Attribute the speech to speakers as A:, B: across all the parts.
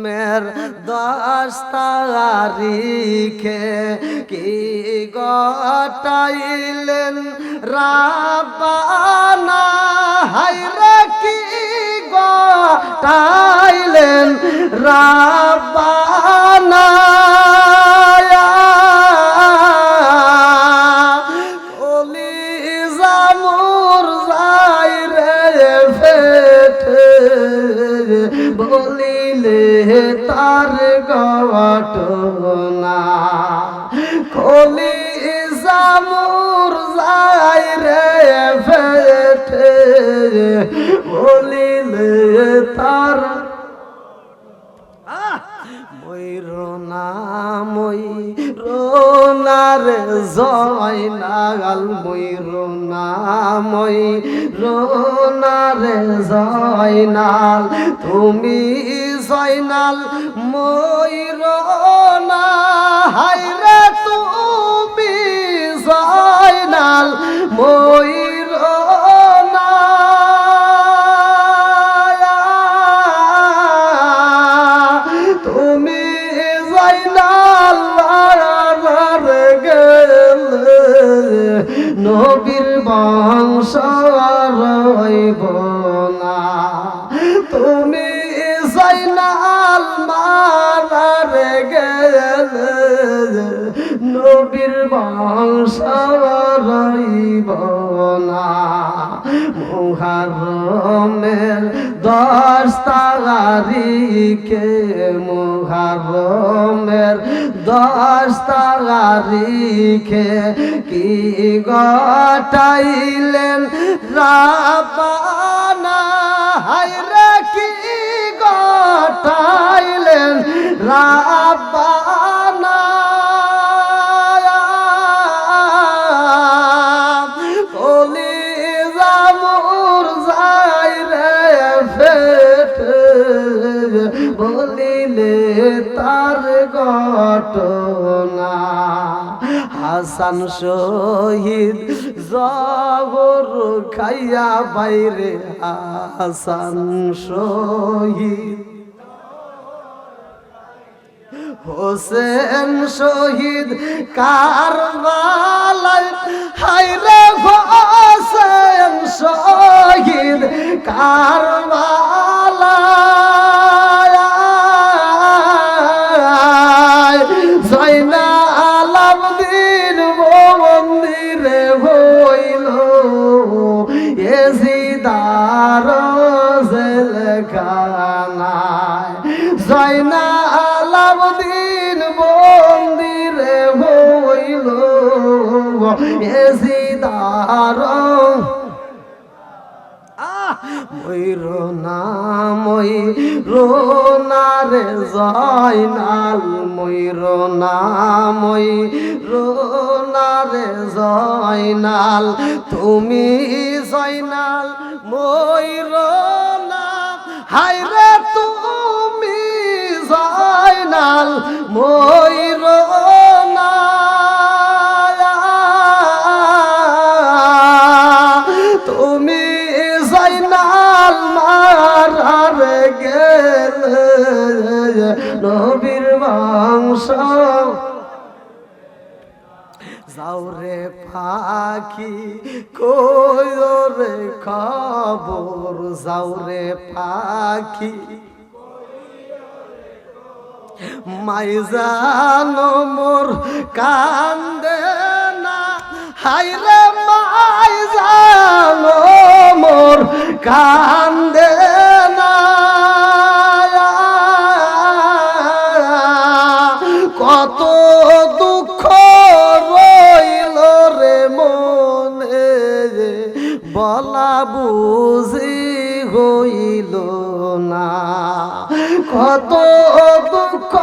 A: মের 10 তারিখে কি গটাইলেন রাব্বানা, হায়রে কি গটাইলেন রাব্বানা। কলিজা মোর যায় রে ফেটে, বলিলে তার ঘটনা। কলিজা মোর যায় রে ফেটে, বলিলে তার ময়ূরনারে জয়নাল, ময়ূরনারে জয়নাল, তুমি জয়নাল ময়ূরনা, হায়রে তুমি জয়নাল ময়ূরনা। তুমি জয়নাল গেলে নবীর বংশ রইব না। তুমি জয়নাল মারার গেলে নবীর বংশ রইব না। মুহররমের 10 তারিখে, মুহররমের 10 তারিখে কি গটাইলেন রাব্বানা, হায়রে কি গটাইলেন রাব্বানা। কলিজা মোর যায় রে ফেটে, বলিলে তার ঘটনা। হাসান শহীদ জহর খাইয়া বাইরে, হাসান শহীদ, হোসেন শহীদ কারবালায়, হায়রে হোসেন শহীদ কারবালায়। জয়নাল আবদিন মন্দিরে হইল এজিদার জেলখানায়। জয়নাল আবদিন মন্দিরে হইল এজিদার। ময়ূরনারে জয়নাল, ময়ূরনারে জয়নাল, তুমি জয়নাল ময়ূরনা, হায়রে তুমি জয়নাল ময়ূরনা। তুমি জয়নাল মারার গেলে নবীর বংশ। যাওরে পাখি কইরে খবর, যাওরে পাখি মাইজানো মোর কান্দে না, হায়রে মাইজানো মোর কান্দে না। কত দুঃখ রইল রে মনে, বলা বুঝি হইল না। কত দুঃখ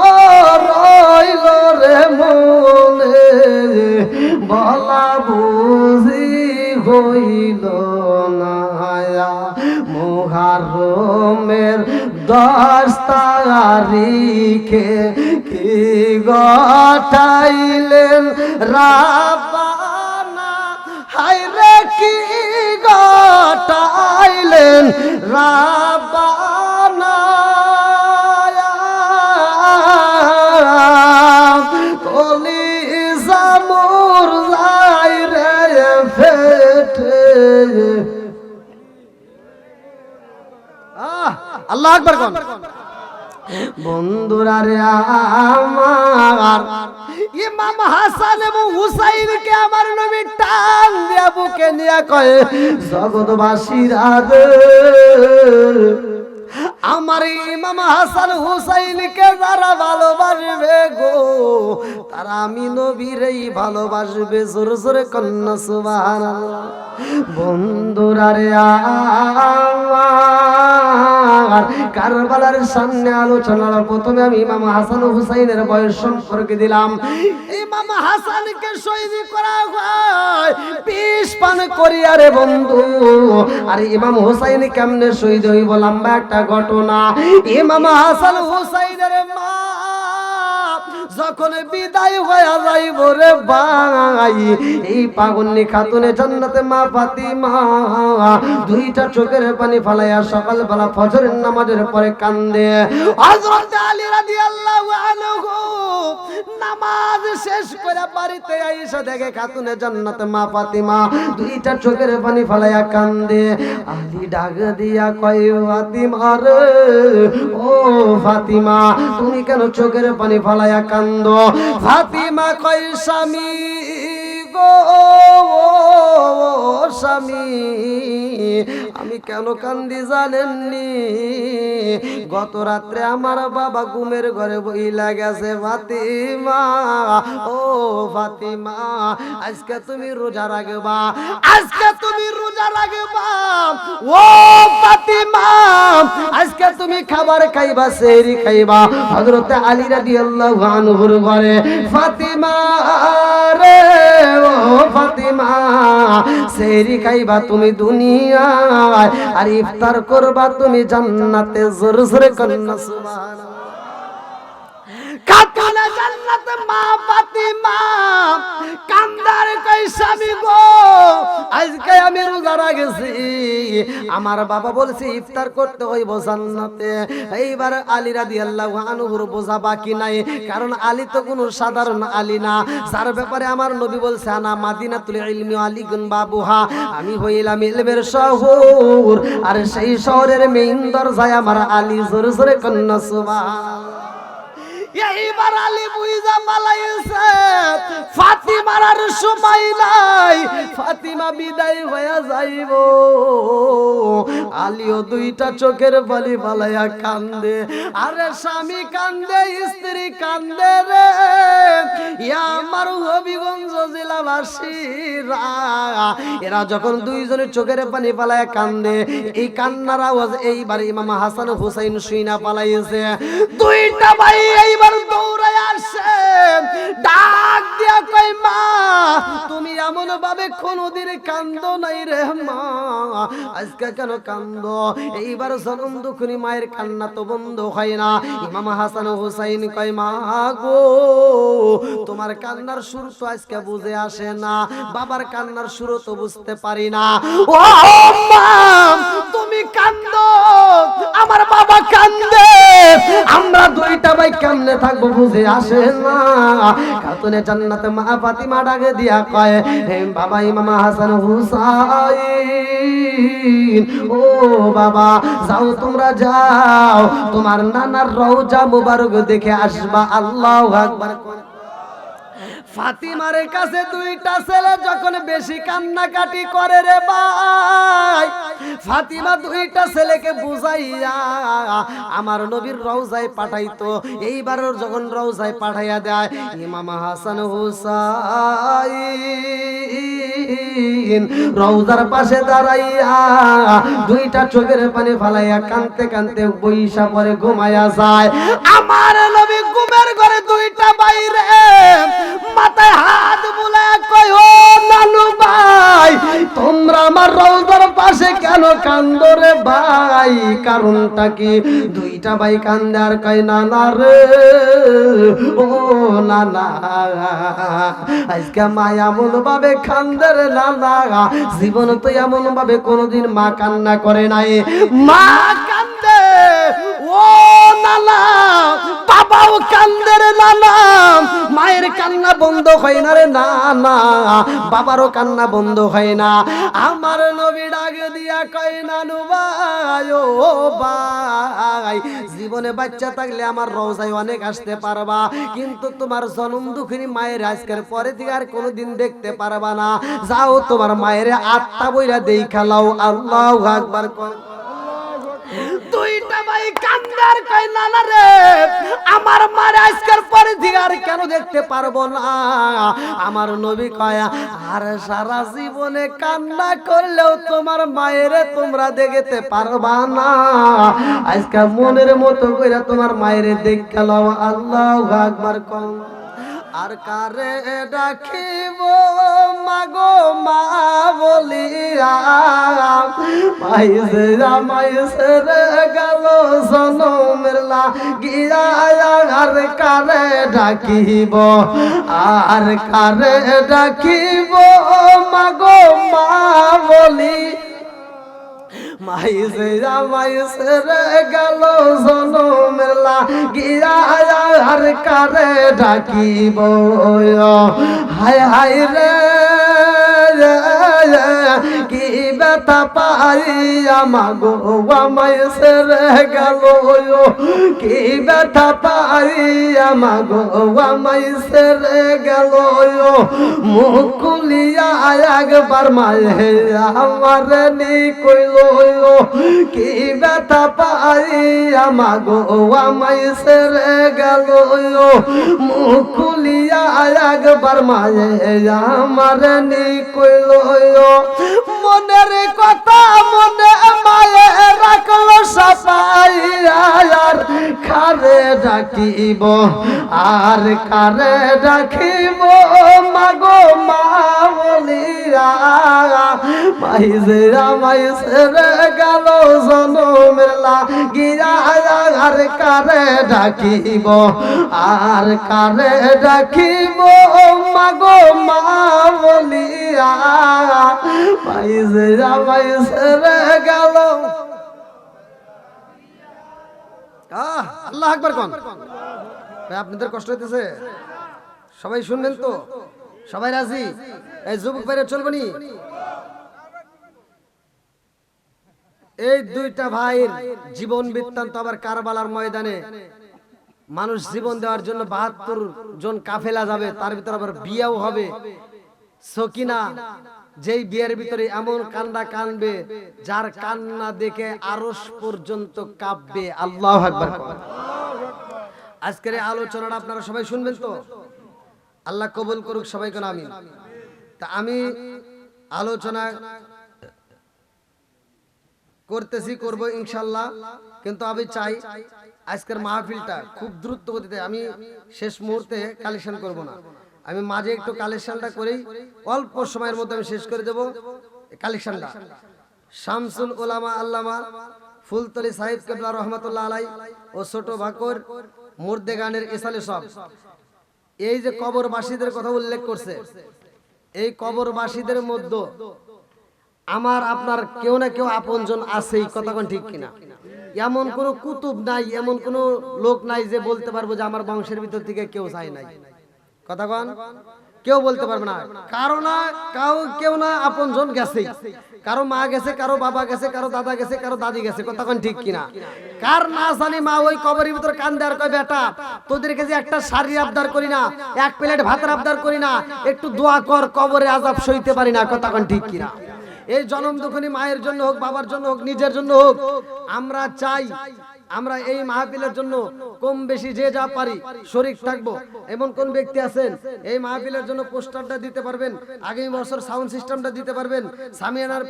A: রইল রে মনে, বলা বুঝি হইল না। মুহররমের 10 তারিখে কি গটাইলেন রাব্বানা, হায়রে কি গটাইলেন রাব্বানা। আল্লাহু আকবার কোন বন্ধুরা রে আমার ইমাম হাসান এবং হুসাইনকে আমার নবী টান দিয়া বুকে নিয়া কয় জগৎবাসীরা রে আমার ইমাম হাসান হুসাইনকে যারা ভালোবাসবে গো তারা আমি নবীরই ভালোবাসবে জোরে জোরে কন্যা সুবহানাল্লাহ বন্ধুরা রে আমার কারবালার সামনে আলোচনার প্রথমে আমি ইমাম হাসান হুসাইনের বয়স সম্পর্কে দিলাম ইমাম হাসানকে শহীদ করা হয় বিষ পান করিয়া রে বন্ধু আর ইমাম হুসাইন কেমনে শহীদ হইব লম্বা একটা ঘটনা ইমাম হাসান হুসাইনের মা যখন বিদায় হয়ে যাইব রে ভাই এই পাগলনি খাতুনে জান্নাতে মা ফাতিমা দুইটা চোখের পানি ফালাইয়া সকালবেলা ফজরের নামাজের পরে কান্দে হযরত আলী রাদিয়াল্লাহু আনহু নামাজ শেষ করে বাড়িতে আইসা দেখে খাতুনে জান্নাতে মা ফাতিমা দুইটা চোখের পানি ফালাইয়া কান্দে আলী ডাক দিয়া কয় ফাতিমা রে ও ফাতিমা তুমি কেন চোখের পানি ফালাইয়া কান্দো ফাতিমা কয় স্বামী গো স্বামী আমি কেন কান্দি জানেননি গত রাত্রে আমার বাবা ঘুমের ঘরে বইলা গেছে ফাতিমা ও ফাতিমা আজকে তুমি রোজা রাখবা আজকে তুমি রোজা রাখবা ও ফাতিমা আজকে তুমি খাবার খাইবা সেহরি খাইবা হযরত আলী রাদিয়াল্লাহু আনহুর ঘরে ফাতিমা রে ও ফাতিমা সেহরি খাইবা তুমি দুনিয়ায় আর ইফতার করবা তুমি জান্নাতে জোরে জোরে কন্যা সুবহানাল্লাহ খাতুনে জান্নাতে মা ফাতিমা কান্দার কই স্বামী গো আজকে আমি রোজা রাখছি আমার বাবা বলেছে ইফতার করতে হইব জান্নাতে এইবার আলী রাদিয়াল্লাহু আনহুর বোঝা বাকি নাই কারণ আলী তো কোনো সাধারণ আলী না যার ব্যাপারে আমার নবী বলছে আনা মাদিনাতুল ইলমি আলীগুন বাবুহা আমি হইলাম ইলমের শহর আর সেই শহরের মেইন দরজায় আমার আলী জোরে জোরে কন্যা সুবহানাল্লাহ এইবার আলী বুইজা পালাইছে ফাতিমার আর সময় নাই ফাতিমা বিদায় হয়ে যাইব আলীও দুইটা চোখের পানি ফালাইয়া কান্দে আরে স্বামী কান্দে স্ত্রী কান্দে রে ইয়া আমার হবিগঞ্জ জেলাবাসীরা এরা যখন দুইজনের চোখের পানি ফালাইয়া কান্দে এই কান্নার আওয়াজ এইবার ইমাম হাসান হুসাইন শুইনা পালাইছে দুইটা ভাই এইবার দৌড়ায় আসে ডাক দিয়া কই মা তুমি এমন ভাবে কোনদিন কান্দো নাই রে মা আজকে কেন কান্দো এইবার জনম দুঃখী মায়ের কান্না তো বন্ধ হয় না ইমাম হাসান হুসাইন কই মা গো তোমার কান্নার সুর তো আজকে বুঝে আসে না বাবার কান্নার সুর তো বুঝতে পারি না ও মা তুমি কান্দো আমার বাবা কান্দে আমরা দুইটা ভাই কেমনে থাকবো বুঝে আসে না খাতুনে জান্নাতে মা ফাতিমা ডাকে দিয়া কয় হে বাবা ইমাম হাসান হুসাইন ও বাবা যাও তোমরা যাও তোমার নানার রওজা মুবারক দেখে আসবা আল্লাহু আকবার ফাতিমার কাছে দুইটা ছেলে যখন বেশি কান্নাকাটি করে রে ভাই ফাতিমা দুইটা ছেলেকে বুঝাইয়া আমার নবীর রওজায় পাঠাইতো এইবার যখন রওজায় পাঠাইয়া দেয় ইমাম হাসান হুসাইন রওজার পাশে দাঁড়াইয়া দুইটা চোখের পানি ফালাইয়া কাঁদতে কাঁদতে বইসা পরে ঘুমায়া যায় আমার নবী ঘুমের ঘরে দুইটা বাইরে মাথায় হাত বুলায় কই ও নানু ভাই তোমরা আমার রওজার পাশে কেন কান্দো রে ভাই কারণটা কি দুইটা ভাই কান্দে আর কই নানা রে ও নানা আজকে মা এমন ভাবে কান্দে রে নানা জীবন তো এমন ভাবে কোনোদিন মা কান্না করে নাই মা কান্দে ও নানা বাবাও কান্দে রে না না, মায়ের কান্না বন্ধ হয় না রে না না, বাবারও কান্না বন্ধ হয় না। আমার নবী ডাক দিয়া কয় নানু ভাই ও ভাই, জীবনে বাচ্চা থাকলে আমার রওজায় অনেক আসতে পারবা, কিন্তু তোমার জনম দুঃখিনী মায়ের আজকের পরে থেকে আর কোনোদিন দেখতে পারবা না। যাও তোমার মায়ের আত্মা বইরা দেখা লাও। আল্লাহু আকবার। দুইটা ভাই কান্দার কয় নানা রে, আমার মার আজকের পরে থেকে আর কেন দেখতে পারবো না? আমার নবী কয় আর সারা জীবনে কান্না করলেও তোমার মায়ের তোমরা দেখতে পারবা না, আজকে মনের মতো কইরা তোমার মায়ের দেখা লাও। আল্লাহু আকবার। কম আর কারে ডাকিব মাগো মা বলিয়া, মাইসে মাইসে রে গেল জনমের লাগিয়া। আর কারে ডাকিব, আর কারে ডাকিব মাগো মা বলি, মাইসে মাইসে রে গেল জনমের লাগিয়া। আর কারে ডাকিব, হায় হায় রে কি ব্যথা পাইয়া মাগো মাইসে রে গেল, কি ব্যথা পাইয়া মাগো মাইসে রে গেল। মুখ খুলিয়া একবার মায়ে আমার নি কইল, কি ব্যথা পাইয়া মাগো মাইসে রে গেল। মুখ খুলিয়া একবার মায়ে আমার নি কইল, মনের কথা মনে মায়ে রাখলো সাপাইয়া। আর কারে ডাকিব, আর কারে ডাকিব মাগো মা বলিয়া, মাইসে মাইসে রে গেল জনমের লাগিয়া। আর কারে ডাকিব, আর কারে ডাকিব মাগো মা বলিয়া, মাইসে মাইসে রে গেল। আল্লাহু আকবার। কোন ভাই আপনাদের কষ্ট হইতেছে? সবাই শুনবেন তো? সবাই রাজি? এই যুবক ভাইরা চলবনি? এই দুইটা ভাইয়ের জীবন বৃত্তান্ত আবার কারবালার ময়দানে মানুষ জীবন দেওয়ার জন্য ৭২ জন কাফেলা যাবে, তার ভিতর আবার বিয়েও হবে। সকিনা যেই বিয়ের ভিতরে এমন কান্না কানবে যার কান্না দেখে আরশ পর্যন্ত কাঁপবে। আল্লাহু আকবার। আজকের এই আলোচনাটা আপনারা সবাই শুনবেন তো? আল্লাহ কবুল করুক সবাইকে আমিন। তা আমি আলোচনা করতেছি, করব ইনশাআল্লাহ, কিন্তু আমি চাই আজকের মাহফিলটা খুব দ্রুত গতিতে, আমি শেষ মুহূর্তে কালেকশন করব না, আমি মাঝে একটু কালেকশনটা করেই অল্প সময়ের মধ্যে আমি শেষ করে দেব কালেকশনটা। শামসুল উলামা আল্লামা ফুলতলি সাহেব কেবলা রহমাতুল্লাহ আলাই ও ছোট ভাকর মুর্দে গানের ইসালে সব, এই যে কবরবাসীদের কথা উল্লেখ করছে, এই কবরবাসীদের মধ্যে আমার আপনার কেউ না কেউ আপনজন আছেই, কথা কোন ঠিক কিনা? এমন কোন কুতুব নাই, এমন কোন লোক নাই যে বলতে পারবো যে আমার বংশের ভিতর থেকে কেউ যায় নাই, কথা কোন কেউ বলতে পারবে না। কারো না কেউ না আপনজন গেছে, কারো মা গেছে, কারো বাবা গেছে, কারো দাদা গেছে, কারো দাদি গেছে, কথা কোন ঠিক কিনা? কার না জানি মা ওই কবরের ভিতর কান্দে আর কয় বেটা তোদের কাছে একটা শাড়ি আবদার করি না, এক প্লেট ভাতের আবদার করি না, একটু দোয়া কর, কবরে আযাব সইতে পারি না, কথা কোন ঠিক কিনা? এই জনম দুঃখিনী মায়ের জন্য হোক, বাবার জন্য হোক, নিজের জন্য হোক, আমরা চাই আমরা এই মাহফিলের জন্য কম বেশি যে যা পারি শরীক থাকবো। এমন কোন ব্যক্তি আছেন এই মাহফিলের জন্য পোস্টারটা দিতে পারবেন, আগামী বছর সাউন্ড সিস্টেমটা দিতে পারবেন, সামিয়ানার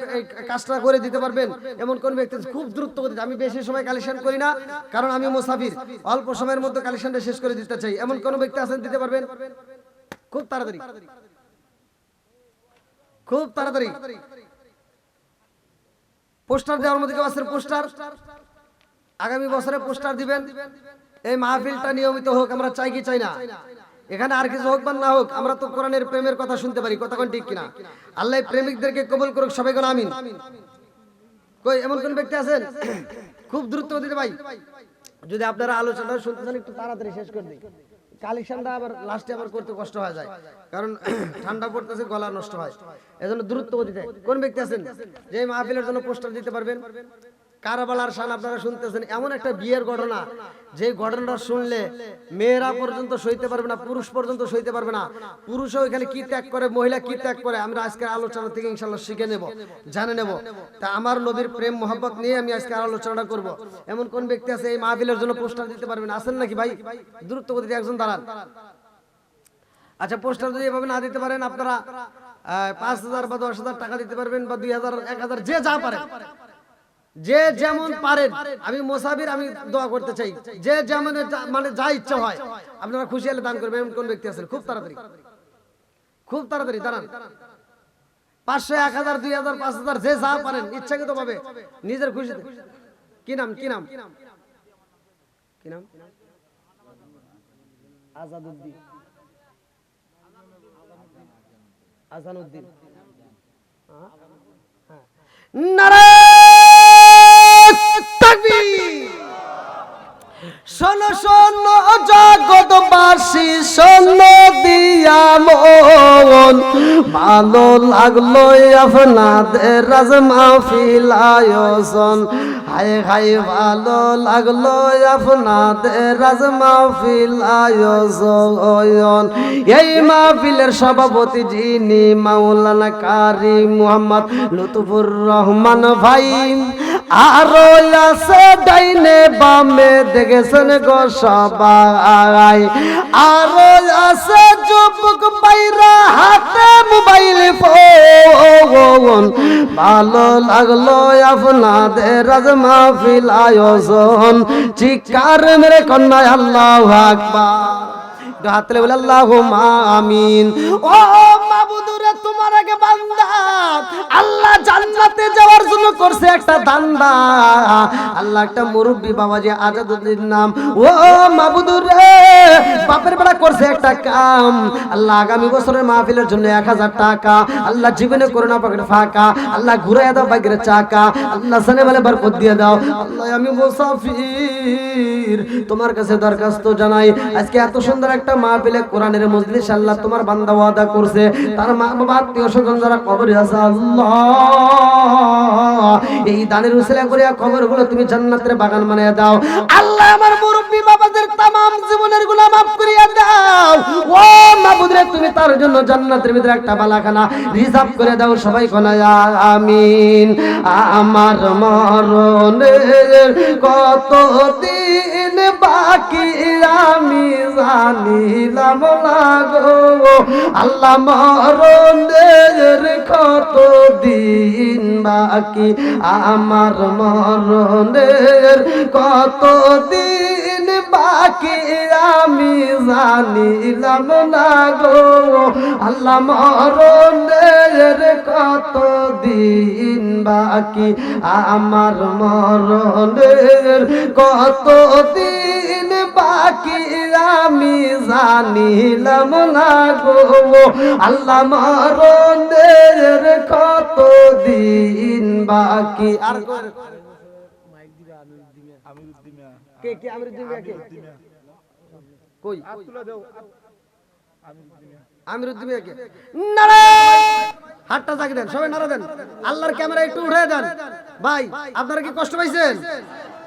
A: কাজটা করে দিতে পারবেন? এমন কোন ব্যক্তি? খুব দ্রুত গতিতে, আমি বেশি সময় কালেকশন করি না, কারণ আমি মুসাফির, অল্প সময়ের মধ্যে কালেকশনটা শেষ করে দিতে চাই। এমন কোন ব্যক্তি আছেন দিতে পারবেন? খুব তাড়াতাড়ি, খুব তাড়াতাড়ি পোস্টার দেওয়ার মধ্যে কেউ আছেন? পোস্টার আগামী বছরে পোস্টার দিবেন। এই মাহফিলটা নিয়মিত হোক, আমরা চাই কি চাই না? এখানে আর কিছু হোক বা না হোক, আমরা তো কোরআনের প্রেমের কথা শুনতে পারি, কথা কোন ঠিক কিনা? আল্লাহ প্রেমিকদেরকে কবুল করুক সবাই কোন আমিন। কই এমন কোন ব্যক্তি আছেন? খুব দ্রুত দিতে ভাই, যদি আপনারা আলোচনা শুনতে চান একটু তাড়াতাড়ি শেষ করে দিই, কালেকশনটা আবার লাস্টে আবার করতে কষ্ট হয়ে যায়, কারণ ঠান্ডা পড়তেছে, গলা নষ্ট হয়, এজন্য দ্রুত গতিতে। কোন ব্যক্তি আছেন যে মাহফিলের জন্য পোস্টার দিতে পারবেন? কারবালার শান আপনারা শুনতেছেন, এমন একটা বিয়ের ঘটনা, যে ঘটনাটা শুনলে মেয়েরা পর্যন্ত সইতে পারবে না, পুরুষ পর্যন্ত সইতে পারবে না। পুরুষও এখানে কি ত্যাগ করে, মহিলা কি ত্যাগ করে, আমরা আজকের আলোচনা থেকে ইনশাল্লাহ শিখে নেব, জানে নেব। তা আমার নবীর প্রেম মোহাম্মত নিয়ে আমি আজকে আলোচনা করব। এমন কোন ব্যক্তি আছে এই মাহফিলের জন্য পোস্টার দিতে পারবেন? আছেন নাকি ভাই? দ্রুত গতিতে একজন দাঁড়ান। আচ্ছা, পোস্টার যদি এভাবে না দিতে পারেন, আপনারা 5,000 বা 10,000 টাকা দিতে পারবেন, বা 2,000, 1,000, যে যা পারে, যে যেমন পারেন। আমি মোসাফির, আমি দোয়া করতে চাই, যে যেমন মানে যা ইচ্ছা হয় আপনারা খুশি হলে দান করবেন। এমন কোন ব্যক্তি আছেন? খুব তাড়াতাড়ি, খুব তাড়াতাড়ি দাঁড়ান। 500, 1,000, 2,000, 5,000, যে যা পারেন ইচ্ছাকৃত ভাবে নিজের খুশিতে। কি নাম? কি নাম? কি নাম? আজাদউদ্দিন, আজানুদ্দিন। নারায়ে তাকবীর। শোনো শোনো জগৎবাসী, শোনো দিয়া মন, ভালো লাগলো আপনাদের রাজ মাহফিল আয়োজন। হায় হায় ভালো লাগলো আপনাদের রাজ মাহফিল আয়োজন। এই মাহফিলের সভাপতি যিনি মাওলানা কারি মুহাম্মদ লুৎফুর রহমান ভাই, আরো আছে ডাইনে বামে দেখেছেন গো সবাই, আরো আছে যুবক বাইরা হাতে মোবাইল ফোন। ভালো লাগলো আপনাদের রাজ মাহফিল আয়োজন। চিৎকার মেরে কন্যা আল্লাহু আকবার, হাতলে বলে আল্লাহুম্মা আমিন। ও মাবুদুরে, তোমার আগে বান্দা আল্লাহ জান্নাতে যাওয়ার জন্য করছে একটা দান্দা। আল্লাহ একটা মুরব্বী বাবাজি আজাদউদ্দিন নাম, ও মাবুদুরে বাপের বেলা করছে একটা কাম। আল্লাহ আগামী বছরের মাহফিলের জন্য 1,000 টাকা আল্লাহ জীবনে করোনা পকেট ফাঁকা, আল্লাহ ঘুরাইয়া দাও বাইকের চাকা, আল্লাহ সানে বলে বরকত দিয়ে দাও। আল্লাহ আমি মুসাফির তোমার কাছে দরখাস্ত জানাই, আজকে এত সুন্দর একটা মাহফিলে কোরআনের মজলিস আল্লাহ তোমার বান্দা ওয়াদা করছে, তার মা বাবা আত্মীয় স্বজন যারা কবরে আছে, আল্লাহ এই দানের উসিলা করিয়া কবরগুলো তুমি জান্নাতের বাগান বানিয়ে দাও। আল্লাহ আমার মুরব্বি বাবাদের তামাম জীবনের গুনাহ মাফ করিয়া দাও। ও মাবুদ রে, তুমি তার জন্য জান্নাতের ভিতরে একটা বালাখানা রিজার্ভ করে দাও। সবাই কোনা আমিন। আমার মরণের কত দিন বাকি আমি জানিলাম না গো, আল্লাহ মরণের কত দিন বাকি, আমার মরণের কত দিন বাকি আমি জানিলাম না গো, আল্লাহ মরণের কত দিন বাকি, আমার মরণের কত দিন বাকি আমি জানিলাম না গো, আল্লাহ মরণের কত দিন বাকি। আর কে কে আমিরুদ্দিন কে কই আমিরুদ্দিন কে? নারায়ে হাতটা জাগি দেন, সবাই নাড়া দেন, আল্লাহর ক্যামেরা একটু উঠে দেন। ভাই আপনারা কি কষ্ট পাইছেন?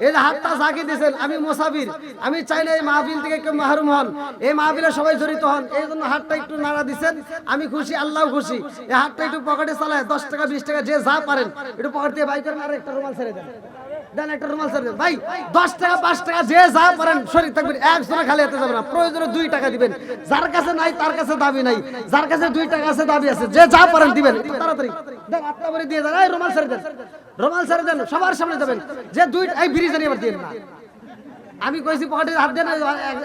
A: এই যে হাতটা জাগি দিয়েছেন, আমি মুসাফির, আমি চাই না এই মাহফিল থেকে কেউ মাহরুম হন, এই মাহফিলে সবাই জড়িত হন, এই জন্য হাতটা একটু নাড়া দিচ্ছেন। আমি খুশি, আল্লাহ খুশি। এই হাতটা একটু পকেটে চালায় 10 টাকা 20 টাকা যে যা পারেন একটু পকেট দিয়ে বাই করেন, আর একটা রুমাল ছেড়ে দেন, দেন একটা রুমাল ছেড়ে দেন। ভাই 10 টাকা 5 টাকা যে যা পারেন শরীর থাকবেন, একজনে খালি হাতে যাবে না, প্রয়োজনে 2 টাকা দিবেন। যার কাছে নাই তার কাছে দাবি নাই, যার কাছে 2 টাকা আছে দাবি আছে, যে যা পারেন দিবেন। তাড়াতাড়ি দেন, হাতটা ভরে দিয়ে দেন। এই রুমাল ছেড়ে দেন, রুমাল ছেড়ে দেন, সবার সামনে যাবেন। যে 2 এই বিড়ি জানি আবার দিন না, আমি কইছি পকেটে হাত দেন,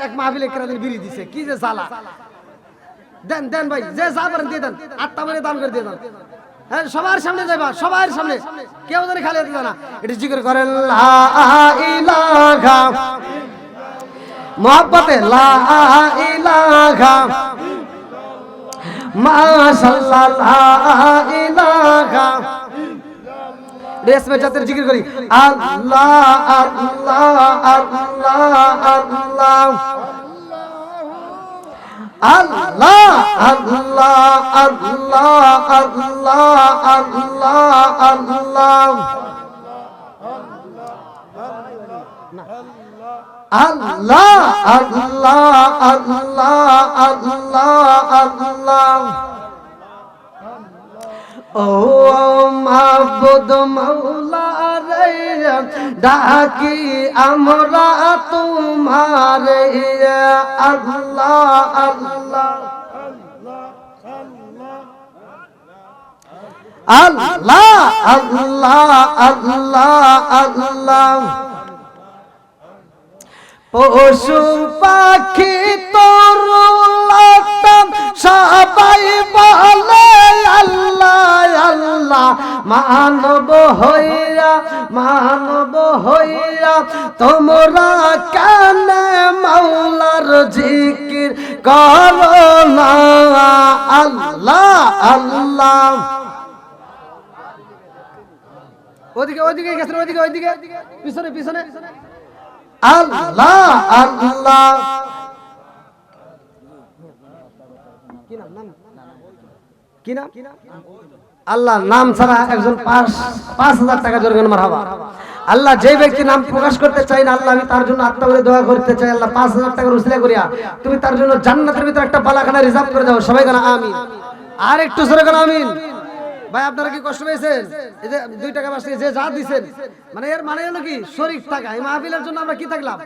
A: এক মাহফিলে কেরাদিন বিড়ি দিছে, কি যে জ্বালা। দেন দেন ভাই, যে যা পারেন দিয়ে দেন, হাতটা ভরে দান করে দিয়ে দেন। হ্যাঁ, সবার সামনে যাইবা, সবার সামনে, কেউ জানি খালি হাতে না। এটা জিকির করেন লা ইলাহা মুহাব্বতে লা ইলাহা মাশাআল্লাহ লা ইলাহা। রেসমে জাতের জিকির করি আল্লাহ আল্লাহ আল্লাহ আল্লাহ আল্লাহ আল্লাহ আল্লাহ আল্লাহ আল্লাহ আল্লাহ আল্লাহ আল্লাহ আল্লাহ আল্লাহ আল্লাহ ও মাবুদ মাওলা রে ডাকি আমরা তোমারে আল্লাহ আল্লাহ আল্লাহ আল্লাহ আল্লাহ আল্লাহ পশু পাখি তরুলতাম সবাই বলে আল্লাহ আল্লাহ মানব হইয়া তোমরা কেন মাওলার জিকির করো না আল্লাহ আল্লাহ ওদিকে গেছেন ওইদিকে পিছনে আল্লাহ আল্লাহ কি নাম আল্লাহ নাম ছাড়া একজন 5,000 টাকা জরিমানা মারহাবা। আল্লাহ যে ব্যক্তি নাম প্রকাশ করতে চাই না আল্লাহ আমি তার জন্য আত্মা বলে দোয়া করতে চাই আল্লাহ 5,000 টাকার উসিলা করিয়া তুমি তার জন্য জান্নাতের ভিতরে একটা বালাখানা রিজার্ভ করে দাও সবাই গানা আমিন। আর একটু জোরে গানা আমিন। ভাই আপনারা কি কষ্ট পেয়েছেন? এই যে 2 টাকা বাঁচিয়ে যে যা দিবেন মানে এর মানে হলো কি শরীক থাকা। এই মাহফিলের জন্য আমরা কি থাকলাম?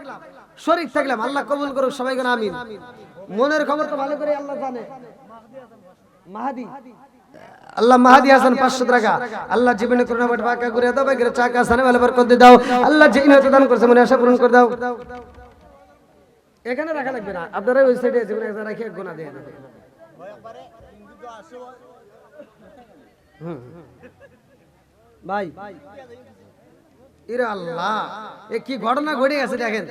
A: শরীক থাকলাম। আল্লাহ কবুল করুক সবাই গানা আমিন। মনের খবর তো ভালো করে আল্লাহ জানে। মাহাদি আল্লাহ মাহাদি হাসান 500 টাকা আল্লাহ জীবনে করুণা বাট বাঁকা করে দাও ভাই চাকা সানে ভালো বরকত দাও আল্লাহ যে ইনাত দান করছে মনে আশা পূরণ করে দাও। এখানে রাখা লাগবে না আপনারা ওই সাইডে জীবনে একবার রাখে গোনা দিয়ে দেবে ভাই একবারে হিন্দু তো আসে ভাই ইরে আল্লাহ এ কি ঘটনা ঘটে গেছে দেখেন।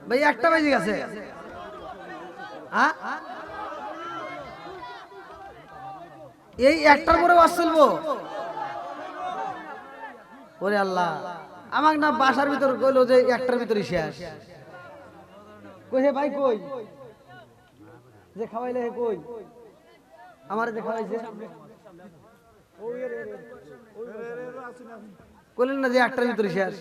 A: ভাই একটা বেজে গেছে এই একটার পরে ওয়াজ চলবো? ওরে আল্লাহ আমাকে না বাসার ভিতর কইলো যে একটার ভিতরে শেষ। কই হে ভাই কই যে খাওয়াইলে হে কই আমারে যে খাওয়াইছে কইলেন না যে একটার ভিতরে শেষ।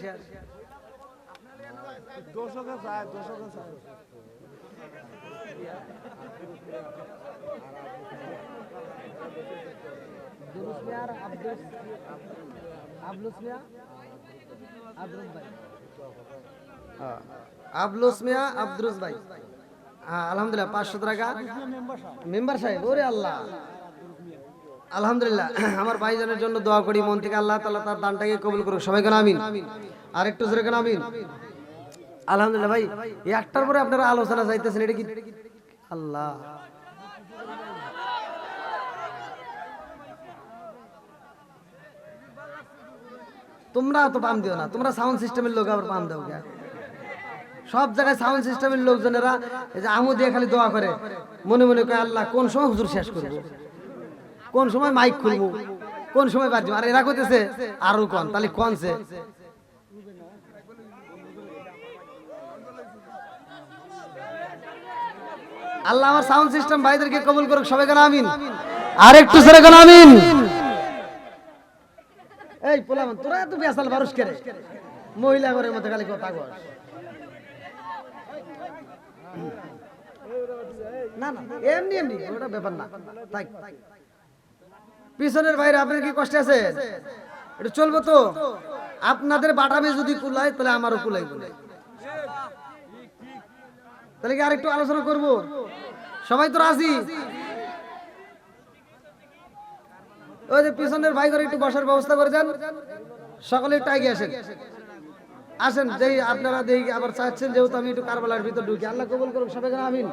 A: আবলুস মিয়া আব্দুস ভাই আলহামদুলিল্লাহ 500 টাকা মেম্বার সাহেব। ওরে আল্লাহ আলহামদুলিল্লাহ আমার ভাইজানের জন্য দোয়া করি মন থেকে আল্লাহ তাআলা তার দানটাকে কবুল করুক সবাই কেন আমিন। আর একটু জোরে কেন আমিন। আলহামদুলিল্লাহ ভাই এই একটার পরে আপনারা আলোচনা চাইতেছেন এটা কি আল্লাহ তোমরা তো পাম দিও না তোমরা সাউন্ড সিস্টেমের লোক আবার পাম দাও কে সব জায়গায় সাউন্ড সিস্টেমের লোকজনেরা এই যে আমু দিয়ে খালি দোয়া করে মনে মনে কয় আল্লাহ কোন সময় হুজুর শেষ করব কোন সময় মাইক খুলবো কোন সময় বাজবে আর এরা কইতেছে আরো কোন তাহলে কোনছে আল্লাহ আমার সাউন্ড সিস্টেম ভাইদেরকে কবুল করুক সবাই কেন আমিন। আর একটু জোরে কেন আমিন। এই পোলামান তোরা এত বেসাল বারুস করে মহিলা ঘরের মধ্যে খালি কথা কস না না এমনি এমনি ওটা ব্যাপার না তাই পিছনের বাইরে আপনার কি কষ্ট আছে এটা চলবো তো আপনাদের বাটামে যদি কুলায় তাহলে আমারও কুলাই কুলাই তাহলে কি আরেকটু আলোচনা করব সবাই তো রাজি। ওই যে পিছনের ভাই করে একটু বসার ব্যবস্থা করে দেন সকলে একটু আগে আসেন আসেন যেই আপনারা দেখি আবার চাচ্ছেন যেহেতু আমি একটু কারবালার ভিতর ঢুকি আল্লাহ কবুল করুক সবাই যেন আমিন।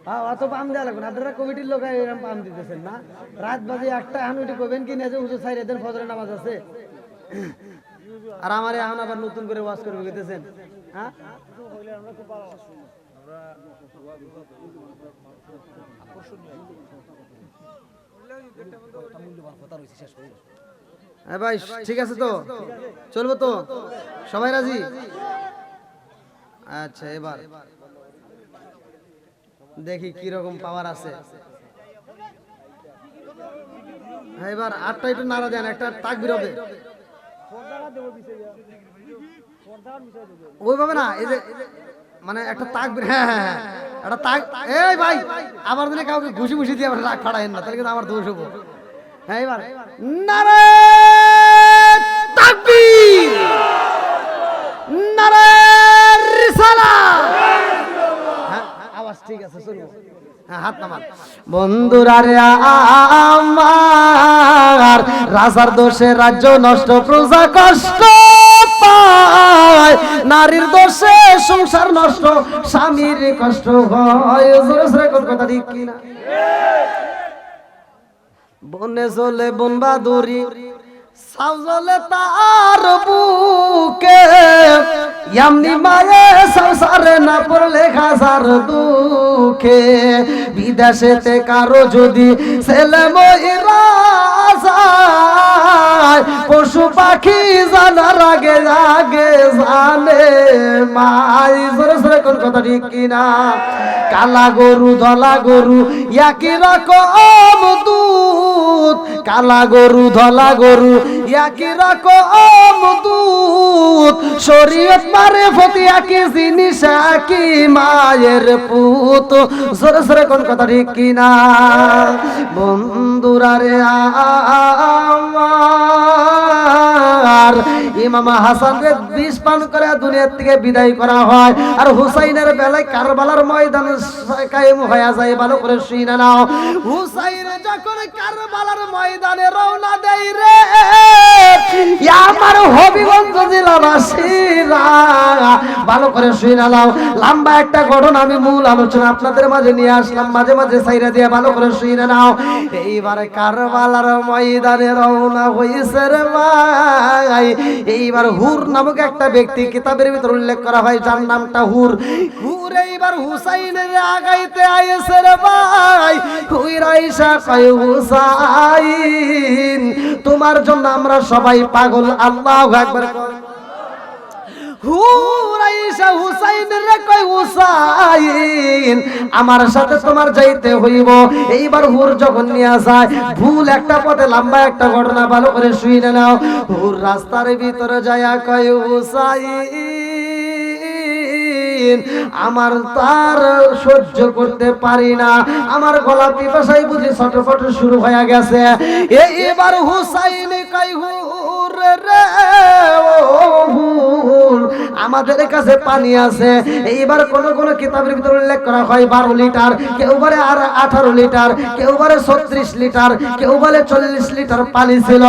A: হ্যাঁ অত পাম দেওয়া লাগবে না আপনারা কমিটির লোক এরকম পাম দিতেছেন না রাত বাজে একটা এখন ওইটি করবেন কি না যে হুজুর সাইরে দেন ফজরের নামাজ আছে আর আমারে এখন আবার নতুন করে ওয়াজ করবে গেতেছেন হ্যাঁ হ্যাঁ ভাই ঠিক আছে তো, চলবো তো, সবাই রাজি? আচ্ছা এবার দেখি কি রকম পাওয়ার আছে। হ্যাঁ এবার আটটা একটু নাড়া দেন, একটা তাকবীর হবে ওইভাবে না, এই যে মানে একটা তাকবীর, হ্যাঁ হ্যাঁ হ্যাঁ একটা তাক। এই ভাই আমার দিনে কাউকে ঘুষি ঘুষি দিয়ে আবার রাগ ফাড়াইন না, তাহলে কিন্তু আমার দোষ হবো। হ্যাঁ এবার নারে তাকবীর, নারে রিসালাত। হ্যাঁ আওয়াজ ঠিক আছে, চলবো। হ্যাঁ হাত নামান। বন্ধুরা রে আমার, রাজার দোষে রাজ্য নষ্ট, প্রজা কষ্ট পায়, নারীর দোষে সংসার নষ্ট, স্বামীর কষ্ট হয়। জোরে জোরে কোন কথা ঠিক কিনা? বনে চলে বন বাদুরি, সাউজলে তার বুকে, এমনি মায়ে সংসারে না পড়লে খাসার দুঃখে। বিদেশেতে কারো যদি ছেলে মহিলা যায়, পশু পাখি জানার আগে আগে জানে মাই। জোরে জোরে কোন কথা ঠিক কিনা? কালা গরু ধলা গরু একই রকম দুধ, কালা গরু ধলা গরু একই রকম দুধ, শরীয়ত মারে ফতি একই জিনিস, একই মায়ের পুত। জোরে জোরে কোন কথা ঠিক কিনা? বন্ধুরা রে আমার, ইমাম হাসান রে বিষ পান করে দুনিয়া থেকে বিদায় করা হয়, আর হুসাইনের বেলায় কারবালার ময়দানে কায়েম হয়ে যায়। ভালো করে শুনে নাও, হুসাইন যখন কারবালার ময়দানে রওনা দেয় রে, আমার হবিগঞ্জ জেলাবাসীরা ভালো করে শুনে নাও। লম্বা একটা ঘটনা আমি মূল আলোচনা আপনাদের মাঝে নিয়ে আসলাম, মাঝে মাঝে সাইরা দিয়ে ভালো করে শুনে নাও। এইবারে কারবালার ময়দানে রওনা হইছে রে ভাই। এইবার হুর নামক একটা ব্যক্তি কিতাবের ভিতর উল্লেখ করা হয়, যার নামটা হুর। হুর এইবার হুসাইনের আগাইতে আইছে রে ভাই। হুইর আইসা কয়, হুসাইন তোমার জন্য আমরা সবাই পাগল। আল্লাহু আকবার। হুর আইসা হুসাইন রে কয়, হুসাইন আমার সাথে তোমার যাইতে হইব। এইবার হুর যখন নিয়ে যায় ভুল একটা পথে, লম্বা একটা ঘটনা ভালো করে শুনে নাও। হুর রাস্তার ভিতরে যায়া কয়, হুসাইন আমার তার সহ্য করতে পারি না, আমার গলা পিপাসাই বুঝি ছটফট শুরু হয়ে গেছে। এবার হুসাইন কয়, হুর রে ও হুর আমাদের কাছে পানি আছে। এইবার কোন কোন কিতাবের ভিতরে উল্লেখ করা হয় 12 লিটার, কেউ বলে আর 18 লিটার, কেউ বলে 36 লিটার, কেউ বলে 40 লিটার পানি ছিল।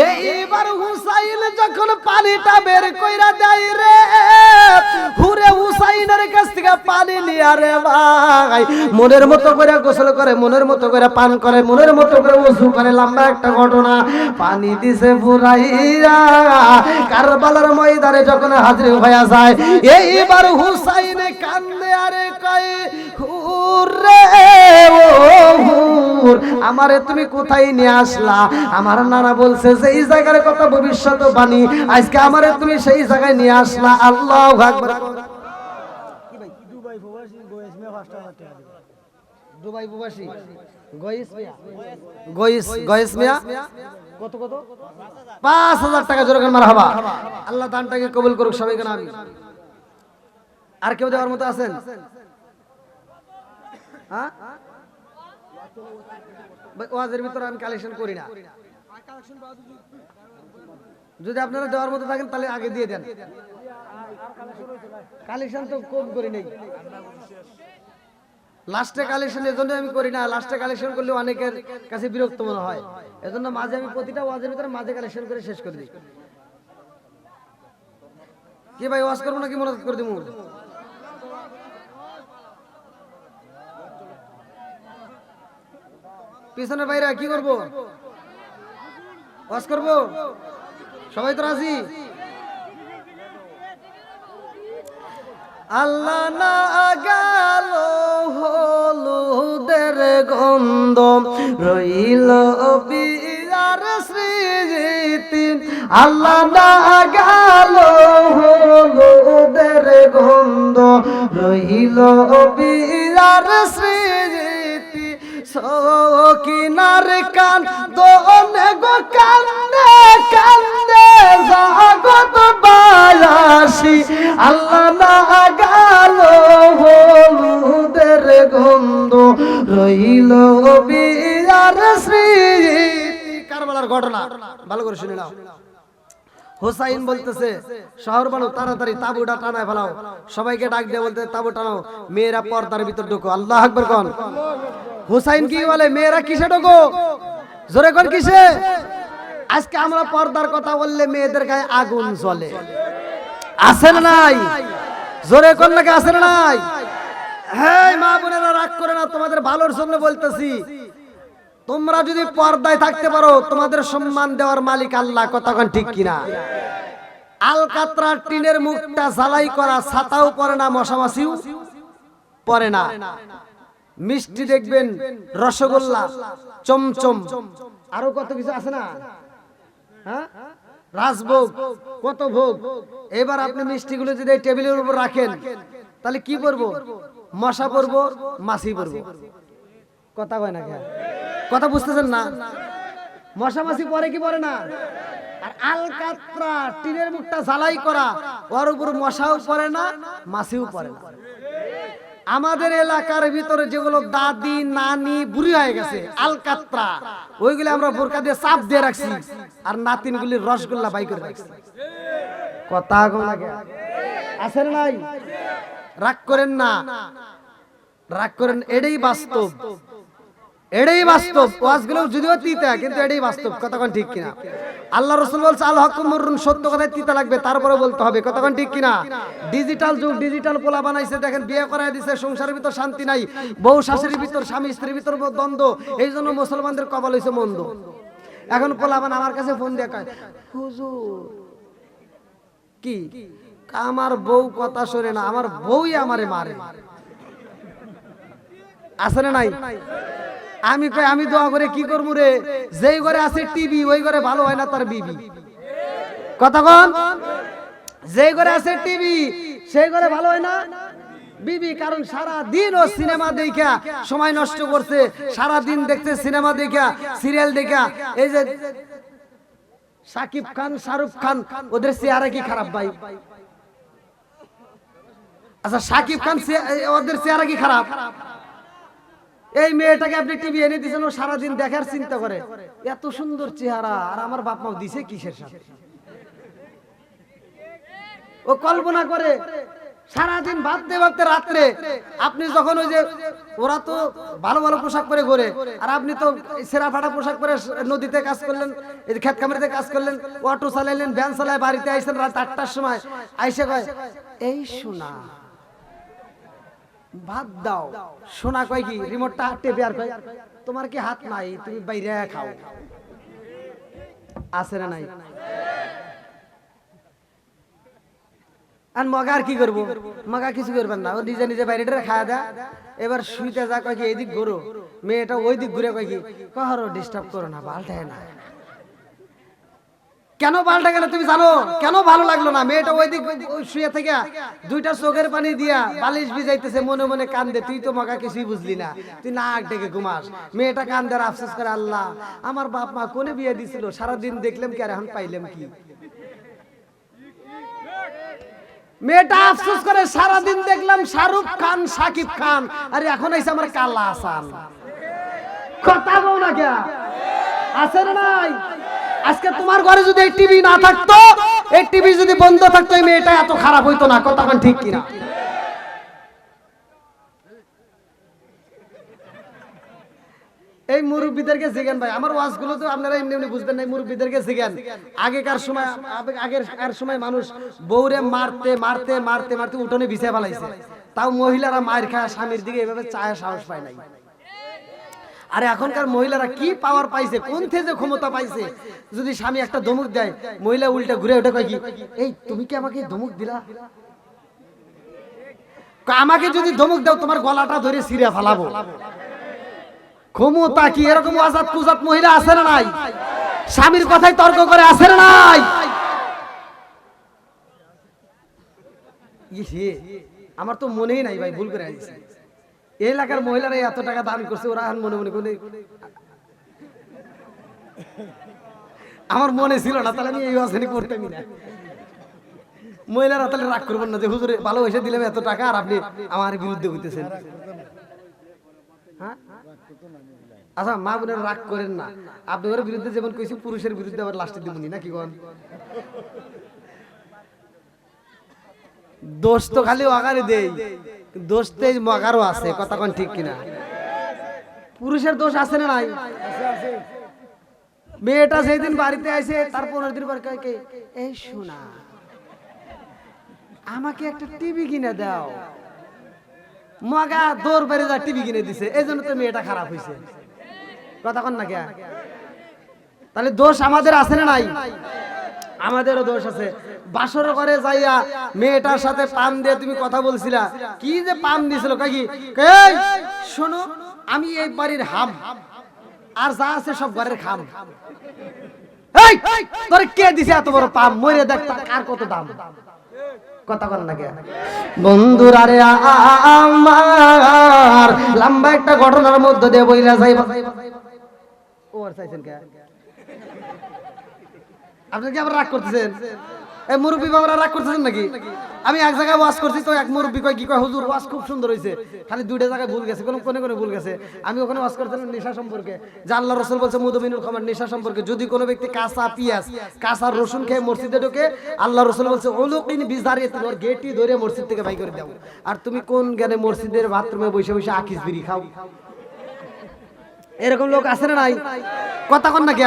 A: এইবার হুসাইন যখন পানিটা বের কইরা দেয় রে, হুরে হুসাইনের কাছ থেকে পানি নিয়া রে ভাই মনের মতো করে গোসল করে, মনের মতো করে পান করে, মনের মতো করে ওযু করে। লম্বা একটা ঘটনা। পানি দিছে ফুরাইয়া কারবালার ময়দানে যখন হাজির হয়ে যায়, এইবার হুসাইনে কান্দে আরে কয়, হুরে ও হুর আমারে তুমি কোথায় নিয়ে আসলা? আমার নানা বলছে যে এই জায়গার কথা ভবিষ্যৎবাণী, আজকে আমারে তুমি সেই জায়গায় নিয়ে আসলা। আল্লাহু আকবার। দুবাই প্রবাসী গয়েস মিয়া কত কত 5000 টাকা জোরে করে মারহাবা। আল্লাহ দানটাকে কবুল করুক সবাইকে না। আমি আর কেউ দেওয়ার মতো আছেন? হ্যাঁ ওয়াজের ভিতরে আমি কালেকশন করি না, যদি আপনারা দেওয়ার মতো থাকেন তাহলে আগে দিয়ে দেন। কালেকশন তো কম করি নাই, লাস্টে কালেকশন এজন্য আমি করি না। লাস্টে কালেকশন করলে অনেকের কাছে বিরক্ত মনে হয়, এজন্য মাঝে আমি প্রতিটা ওয়াজের ভিতরে মাঝে কালেকশন করে শেষ করে দিই। কি ভাই ওয়াজ করবো নাকি মনে করে দিব? পিছনের বাইরে কি করবো? ওয়াজ করবো? সবাই তো রাজি? আল্লাহ না গেল হলুদের গন্ধ রইল বিয়ার স্মৃতি আল্লাহ না গেল হলুদের গন্ধ রইল বিয়ার স্মৃতি সকিনার কান দোনে গো কান্দে কান্দে জগৎ বায়াসি আল্লাহ না গেল হলুদের গন্ধ রইল বিয়ার স্মৃতি। কারবালার ঘটনা ভালো করে শুনে নাও। হুসাইন বলতেছে শহর বানো তাড়াতাড়ি তাবুটা টানায় ফেলাও, সবাইকে ডাক দিয়ে বলতে তাবু টানাও, মেয়েরা পর্দার ভিতর ঢোকো। আল্লাহু আকবার কোন। হুসাইন কি বলে মেয়েরা কিসে ঢোকো? জোরে কোন কিসে? আজকে আমরা পর্দার কথা বললে মেয়েদের গায়ে আগুন জ্বলে, আছে না নাই? জোরে কোন নাকি আছে না নাই? হ্যাঁ মা বোনেরা রাগ করে না, তোমাদের ভালোর জন্য বলতেছি। তোমরা যদি পর্দায় থাকতে পারো তোমাদের সম্মান দেওয়ার মালিক আল্লাহ, কতক্ষণ ঠিক কিনা? আলকাতরার টিনের মুখটা ঝালাই করা, ছাতাও পরে না, মশামাছিও পরে না। মিষ্টি দেখবেন রসগোল্লা, চমচম, আরো কত কিছু আছে না, হ্যাঁ রাজভোগ, কত ভোগ। এবার আপনি মিষ্টিগুলো যদি টেবিলের উপর রাখেন তাহলে কি করবো? মশা পড়বো, মাছি পড়বো। কথা কয় না, কথা বুঝতেছেন না? মশা মাছি পরে কি পরে না? আর আলকাতরা টিনের মুখটা ঝালাই করা, ওর উপর মশাও পড়ে না, মাছিও পড়ে না। আমাদের এলাকার ভিতরে যেগুলো দাদি নানি বুড়ি হয়ে গেছে আলকাতরা, ওইগুলো আমরা বোরকা দিয়ে চাপ দিয়ে রাখছি, আর নাতিনগুলির রসগোল্লা বাই করে রাখছি। কথা আছে না নাই? রাগ করেন না, রাগ করেন, এটাই বাস্তব, এটাই বাস্তব। ওয়াজগুলো যদিও তিতা, কিন্তু এটাই বাস্তব। কতক্ষণ ঠিক কিনা? আল্লাহ রাসূল বলছে আল হক মুররুন, সত্য কথায় তিতা লাগবে, তারপরে বলতে হবে। কতক্ষণ ঠিক কিনা? ডিজিটাল যুগ, ডিজিটাল পোলা বানাইছে, দেখেন বিয়ে করায় দিছে, সংসারের ভিতর শান্তি নাই, বউ শাশুড়ির ভিতর, স্বামী স্ত্রীর ভিতর দ্বন্দ্ব, এই জন্য মুসলমানদের কপাল হইছে মন্দ। এখন পোলা বান আমার কাছে ফোন দিয়ে কয়, হুজুর কি আমার বউ কথা শোনে না, আমার বউই আমারে মারে। আছে না নাই? আমি কই আমি দোয়া করে কি করবো রে, যেই ঘরে আছে টিভি ওই ঘরে ভালো হয় না তার বিবি। কথা কন, যেই ঘরে আছে টিভি সেই ঘরে ভালো হয় না বিবি। কারণ সারা দিন ও সিনেমা দেখা সময় নষ্ট করছে, সারা দিন দেখছে সিনেমা দেখা, সিরিয়াল দেখা। এই যে সাকিব খান, শাহরুখ খান, ওদের চেহারা কি খারাপ ভাই? আচ্ছা সাকিব খান ওদের চেহারা কি খারাপ? এই মেয়েটাকে আপনি টিভি এনে দিয়েছেন, ও সারাদিন দেখার চিন্তা করে, এত সুন্দর চেহারা, আর আমার বাপ মা দিছে কিসের সাথে? ও কল্পনা করে সারাদিন ভাবতে ভাবতে রাত্রে আপনি যখন ওই যে ওরা তো ভালো ভালো পোশাক পরে ঘোরে, আর আপনি তো সেরা ফাটা পোশাক পরে নদীতে কাজ করলেন, এই যে ক্ষেত খামারিতে কাজ করলেন, অটো চালাইলেন, ভ্যান চালায়, বাড়িতে আইসেন রাত 8টার সময়, আইসে কয় এই শোনা ভাত দাও। শোনা কয় কি রিমোটটা টেপে, আর কয় তোমার কি হাত নাই, তুমি বাইরে খাও। আছে না নাই? আর মগা আর কি করবো? মগা কিছু করবেন না, ও নিজে নিজে বাইরেটা খাওয়া দেয়। এবার শুইতে যা কয় কি এইদিক ঘুরো, মেয়েটা ওই দিক ঘুরে কয় কি কারো ডিস্টার্ব করো না, পাল্টায় না। কেন পাল্টা গেল তুমি জানো? কেন ভালো লাগলো না? মেয়েটা ওই দিক শুয়ে থেকে দুইটা চোখের পানি দিয়া বালিশ ভিজাইতেছে, মনে মনে কান্দে। তুই তো মগা কিছুই বুঝলি না, তুই নাক ডেকে ঘুমাস। মেয়েটা কান্দে আর আফসোস করে, আল্লাহ আমার বাপ মা কোনে বিয়ে দিছিল, সারাদিন দেখলাম কি আর এখন পাইলাম কি। মেয়েটা আফসোস করে, সারাদিন দেখলাম শাহরুখ খান, সাকিব খান, আর এখন আইসা আমার কালা আসান। কথা বল না কে? আছে না নাই? আজকে তোমার ঘরে যদি এই টিভি না থাকতো, এই টিভি যদি বন্ধ থাকতো, এই মেয়েটা এত খারাপ হইতো না। কথা কোন ঠিক কিনা? এই মুরব্বীদেরকে জিজ্ঞান ভাই, আমার ওয়াজগুলো তো আপনারা এমনি এমনি বুঝবেন না, মুরব্বীদেরকে জিজ্ঞান। আগেকার সময় মানুষ বউরে মারতে মারতে মারতে মারতে উঠোনে বিছিয়ে ফেলাইছে, তাও মহিলারা মায়ের খায় স্বামীর দিকে এভাবে চায় সাহস পায় নাই। আরে এখনকার মহিলারা কি পাওয়ার পাইছে, কোন থেকে ক্ষমতা পাইছে? যদি স্বামী একটা ধমক দেয়, মহিলা উল্টা ঘুরে ওঠে কয় কি এই তুমি কি আমাকে ধমক দিলা? আমাকে যদি ধমক দাও তোমার গলাটা ধরে ছিঁড়ে ফেলাবো। ক্ষমতা কি এরকম আজাদ কুজাত মহিলা আছে না নাই? স্বামীর কথাই তর্ক করে আছে না নাই? আমার তো মনেই নাই ভাই, ভুল করে আইছি। এই এলাকার মহিলারা এত টাকা দান করছে, ওরা মনে মনে করে আমার মনে ছিল না, তাহলে আমি এই ওয়াজখানি করতামই না। মহিলারা তাহলে রাগ করবেন না যে হুজুর ভালোবেসে দিলাম এত টাকা আর আপনি আমার বিরুদ্ধে হইতেছেন। হ্যাঁ আচ্ছা, মা বোনের রাগ করেন না, আপনি ওর বিরুদ্ধে যেমন কইছি পুরুষের বিরুদ্ধে আবার লাস্টে দিবনি নাকি কোন? দোষ তো খালি ওয়াগারে দেই, দোষ তো মগারও আছে, কথা কোন ঠিক কিনা? পুরুষের দোষ আছে না নাই? মেয়েটা যেদিন বাড়িতে আসে তার 15 দিন পর কয়, এই শোনা আমাকে একটা টিভি কিনে দাও। মগা দৌড় বেড়ে যা টিভি কিনে দিছে, এই জন্য তো মেয়েটা খারাপ হয়েছে, কথা কন না কে? তাহলে দোষ আমাদের আছে না নাই? আমাদেরও দোষ আছে। বাসর ঘরে যাইয়া মেয়েটার সাথে পাম দিয়ে তুমি কথা বলছিলা, কি যে পাম দিছিল, কি শোনো আমি এই বাড়ির হাম, আর যা আছে সব ঘরের খাম। তোর কে দিছে এত বড় পাম? মরে দেখ কার কত দাম, কথা বল না কে? বন্ধুরা রে আমার লম্বা একটা ঘটনার মধ্যে দিয়ে বইলা যাইবা। ও আর চাইছেন কে? আপনি কি আবার রাগ করতেছেন? এই মুরব্বী বাবারা রাগ করতেছেন নাকি? আমি এক জায়গায় ওয়াজ করছি তো এক মুরব্বী কয়, কি কয় হুজুর ওয়াজ খুব সুন্দর হয়েছে, খালি দুইটা জায়গায় ভুল গেছে, কোনে কোনে ভুল গেছে। আমি ওখানে ওয়াজ করছিলাম নেশা সম্পর্কে, যে আল্লাহ রাসূল বলছে মুদমিনুল খামার, নেশা সম্পর্কে। যদি কোনো ব্যক্তি কাঁচা পেঁয়াজ কাঁচা রসুন খেয়ে মসজিদে ঢোকে, আল্লাহ রাসূল বলছে উলুকিন বিজারিয়াতিন, ওর গেটই ধরে মসজিদ থেকে বাই করে দাও। আর তুমি কোন জ্ঞানে মসজিদের বাথরুমে বসে বসে আকিস বিড়ি খাও? এরকম লোক আছে না নাই? কথা কন না কে?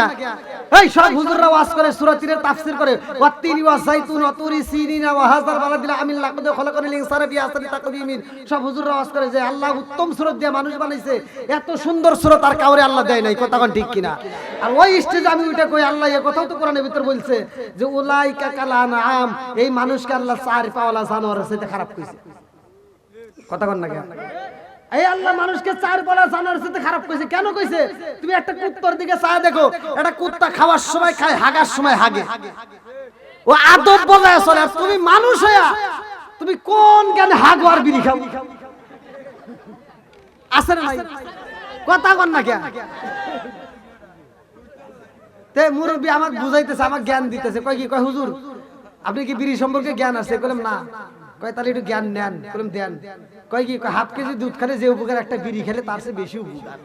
A: এই সব হুজুররা ওয়াজ করে, সূরা তিনের তাফসীর করে, ওয়াত্তিনি ওয়াযাইতুন ওয়া তুরি সিনিনা ওয়া হাযাল বালাদিল আমিন লাকাদ খলাকানিল ইনসানা ফি আহসানি তাকওয়িমিন। সব হুজুররা ওয়াজ করে যে আল্লাহ উত্তম সূরত দিয়ে মানুষ বানাইছে, এত সুন্দর সূরত আর কাউরে আল্লাহ দেয় নাই, কথা কন ঠিক কিনা? আর ওই স্টেজে আমি ওইটা কই, আল্লাহ এই কথাও তো কোরআনের ভিতর বলছে যে উলাইকা কাল আনআম, এই মানুষকে আল্লাহ চার পাওয়ালা জানোয়ারের সাথে খারাপ কইছে, কথা কন না কে? এই আল্লাহ মানুষকে চার পাওয়ালা জানোয়ারের সাথে খারাপ কইছে। কেন কইছে? তুমি একটা কুত্তার দিকে চায় দেখো, একটা কুত্তা খাওয়ার সময় খায়, হাগার সময় হাগে, ও আদব বজায় চলে। আর তুমি মানুষ হইয়া তুমি কোন জ্ঞানে হাগো আর বিড়ি খাও? আছে না নাই? কথা কন না কে? তে মুরব্বী আমাকে বুঝাইতেছে, আমাকে জ্ঞান দিতেছে, কয় কি কয় হুজুর আপনি কি বিড়ি সম্পর্কে জ্ঞান আছে? কইলাম না। কয় তাহলে একটু জ্ঞান নেন। কইলাম দেন। কয় কি কয় হাফ কেজি দুধ খেলে যে উপকার একটা বিড়ি খেলে তার চেয়ে বেশি উপকার।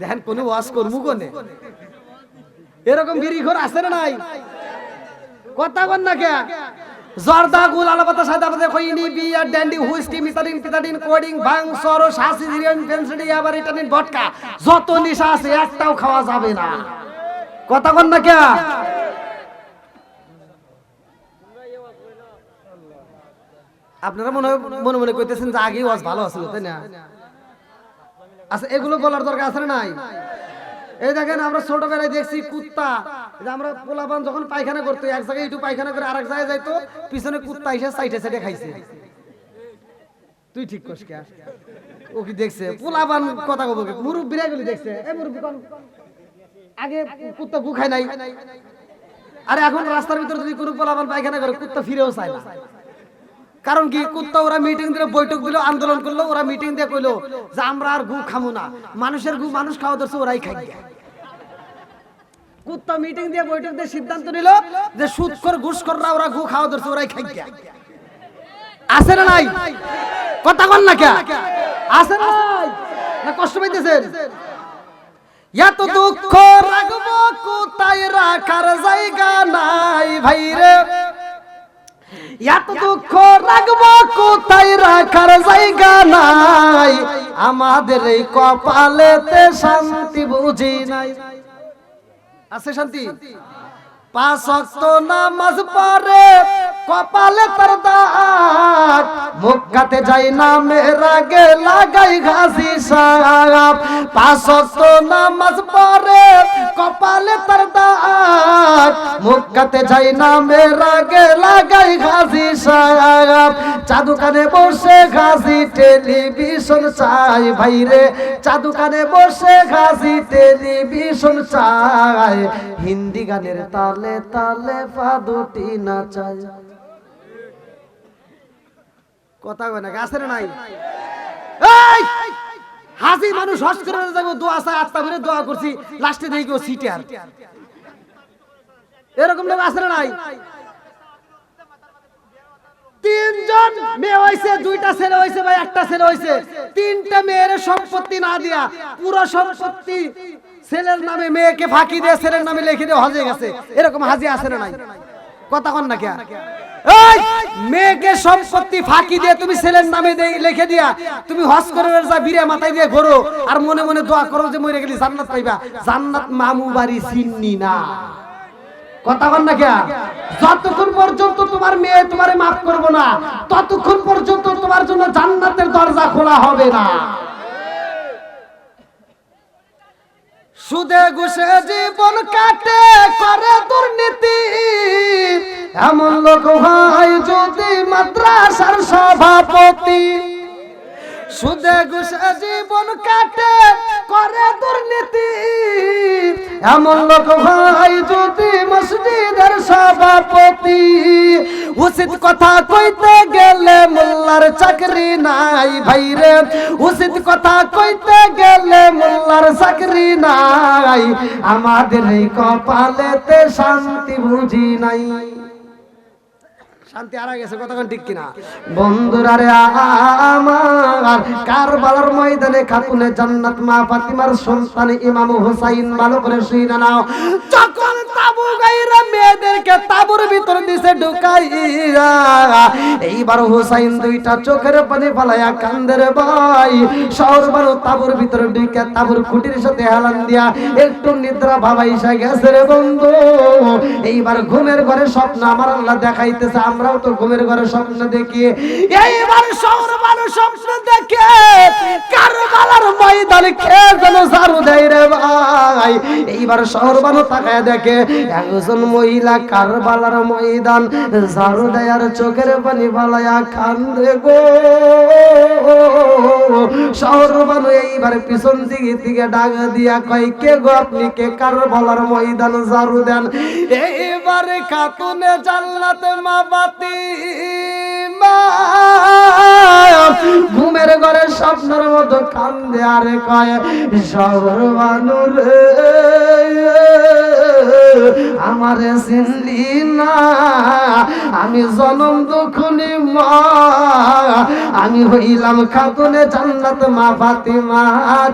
A: দেখেন কোন ওয়াজ করমু কোনে? এরকম বিড়ি ঘর আছে না নাই? কথা কন না কে? জর্দা গুল আলাপাতা সাদা পাতা খইনি বিয়ার ড্যান্ডি হুইস্কি মিতালিন পিতালিন কোডিং ভাং সরো শাসি জিরিয়ান পেনসিডি আবার ইটালিন ভটকা, যত নেশা আছে একটাও খাওয়া যাবে না, কথা কন না কে? আপনারা মনে মনে মনে কইতেছেন যে আগেই ওয়াজ ভালো আছিল, তাই না? আচ্ছা এগুলো বলার দরকার আছে না নাই? এই দেখেন আমরা ছোটবেলায় দেখছি কুত্তা, যে আমরা পোলাপান যখন পায়খানা করতো এক জায়গায় একটু পায়খানা করে আরেক জায়গায় যাইতো, পিছনে কুত্তা এসে সাইডে সাইডে খাইছে। তুই ঠিক কস কে? ও কি দেখছে? পোলাপান কথা কব, মুরব্বিরা এগুলি দেখছে। এই মুরব্বি কোন আগে কুত্তা গু খায় নাই? আরে এখন রাস্তার ভিতরে যদি কোনো পোলাপান পায়খানা করে কুত্তা ফিরেও চায় না। কারণ কি? কুত্তা ওরা মিটিং দিল, বৈঠক দিল, আন্দোলন করলো, ওরা মিটিং দিয়ে কইলো যে আমরা আর গু খামু না, মানুষের গু মানুষ খাওয়া ধরছে, ওরাই খাই। কুত্তা মিটিং দিয়ে বৈঠক দিয়ে সিদ্ধান্ত নিল যে সুদখোর ঘুষখোররা ওরা গু খাওয়া ধরছে, ওরাই খাই। আছে না নাই? কথা কন না কে? আছে না নাই? না কষ্ট পাইতেছেন? এত দুঃখ রাখবো কোথায় রাখার জায়গা নাই ভাই রে, এত দুঃখ রাখবো কোথায় রাখার জায়গা নাই, আমাদের এই কপালেতে শান্তি বুঝি নাই। আছে শান্তি? 5 ওয়াক্ত নামাজ পড়ে কপালে তার দাগ, মক্কাতে যাই না মেরাগে লাগাই ঘাসি সাপ। 5 ওয়াক্ত নামাজ পড়ে কপালে তার দাগ, মক্কাতে যাই না মেরাগে লাগাই গাজী সাহেব, চাদুকানে বসে গাজী টেলিভিশন চাই ভাইরে, চাদুকানে বসে গাজী টেলিভিশন চাই, হিন্দি গানের তালে তালে পা দুটি নাচাই। কথা কয় না, আছে না নাই? এই হাজি মানুষ হজ করে যাবো, দোয়া চাই, আত্মা করে দোয়া করছি, লাস্টে দেখি কেউ সিটার, এরকম লোক আছে না নাই? তিনজন মেয়ে হয়েছে, দুইটা ছেলে হয়েছে ভাই, একটা ছেলে হয়েছে, তিনটা মেয়ের সম্পত্তি না দিয়া পুরো সম্পত্তি ছেলের নামে, মেয়েকে ফাঁকি দিয়ে ছেলের নামে লিখে দিয়ে হজে গেছে, এরকম হাজি আছে না নাই? কথা কন না কে? এই মেয়েকে সম্পত্তি ফাঁকি দিয়ে তুমি ছেলের নামে লিখে দিয়া তুমি হজ করে যা, বিরে মাথায় দিয়ে ঘোরো আর মনে মনে দোয়া করো যে মরে গেলে জান্নাত পাইবা, জান্নাত মামু বাড়ি চিন্নি না। কথা কন না কে? যতক্ষণ পর্যন্ত তোমার মেয়ে তোমারে মাফ করবো না, ততক্ষণ পর্যন্ত তোমার জন্য জান্নাতের দরজা খোলা হবে না। সুদে ঘুষে জীবন কাটে করে দুর্নীতি, এমন লোক হয় যদি মাদ্রাসার সভাপতি। সুদে ঘুষে জীবন কাটে করে দুর্নীতি, এমন লোক হয় যদি মসজিদের সভাপতি। উচিত কথা কইতে গেলে মোল্লার চাকরি নাই ভাইরে, উচিত কথা কইতে গেলে মোল্লার চাকরি নাই, আমাদের এই কপালেতে শান্তি বুঝি নাই। শান্তি হারা গেছে, কতক্ষণ ঠিক কিনা? বন্ধুরা রে আমার, কারবালার ময়দানে খাতুনে জান্নাত মা ফাতিমার সন্তান ইমাম হুসাইন ভালো করে শুনে নাও, যখন তাবু গাইরা মেয়েদেরকে তাবুর ভিতর দিছে ঢুকাইরা, এইবার হুসাইন দুইটা চোখের পানি ফালাইয়া কান্দে রে ভাই। শহর বারো তাবুর ভিতরে ঢুকে তাবুর খুঁটির সাথে হেলান দিয়া একটু নিদ্রা ভাবাইসা গেছে রে বন্ধু। এইবার ঘুমের ঘরে স্বপ্ন আমার আল্লাহ দেখাইতেছে, আমরাও তো ঘুমের ঘরে স্বপ্ন দেখি। এইবার শহর বারো স্বপ্ন দেখে কারবালার ময়দানে কে যেন ঝাড়ু দেয় রে ভাই। এইবার শহর বারো তাকায় দেখে একজন মহিলা কারবালার ময়দান ঝাড়ু দেয় আর চোখের পানি ফালাইয়া কান্দে গো। শহর বানু এইবার পিছন দিকে দিকে ডাক দিয়া কয়, কে গো আপনি, কে কারবালার ময়দান ঝাড়ু দেন? এইবারে খাতুনে জান্নাত মা ফাতিমা ঘুমের ঘরে স্বপ্নের মতো কান্দে আর কয়, শহর বানু রে আমারে চিনলি না, আমি জনম দুখুনি মা, আমি হইলাম খাতুনে জান্নাত মা ফাতিমা।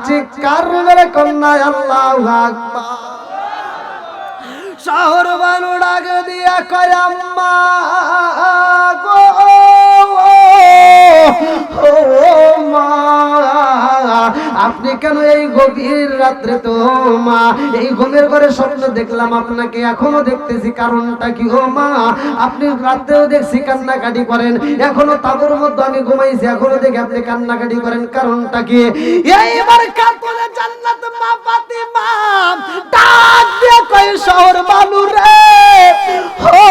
A: চিৎকার মেরে কন্যা আল্লাহু আকবার। শহর বানু ডাক দিয়া কয়, আম্মা গো ও মা, আপনি কেন এই গভীর রাত্রে? তো মা এই ঘুমের ঘরে স্বপ্ন দেখলাম আপনাকে, এখনো দেখতেছি, কারণটা কি? ও মা আপনি রাত্রেও দেখছি কান্নাকাটি করেন, এখনো তাবুর মধ্যে আমি ঘুমাইছি, এখনো দেখি আপনি কান্নাকাটি করেন, কারণটা কি? এইবার খাতুনে জান্নাত মা ফাতিমা ডাক দিয়ে কয়, শহর বানু রে, ও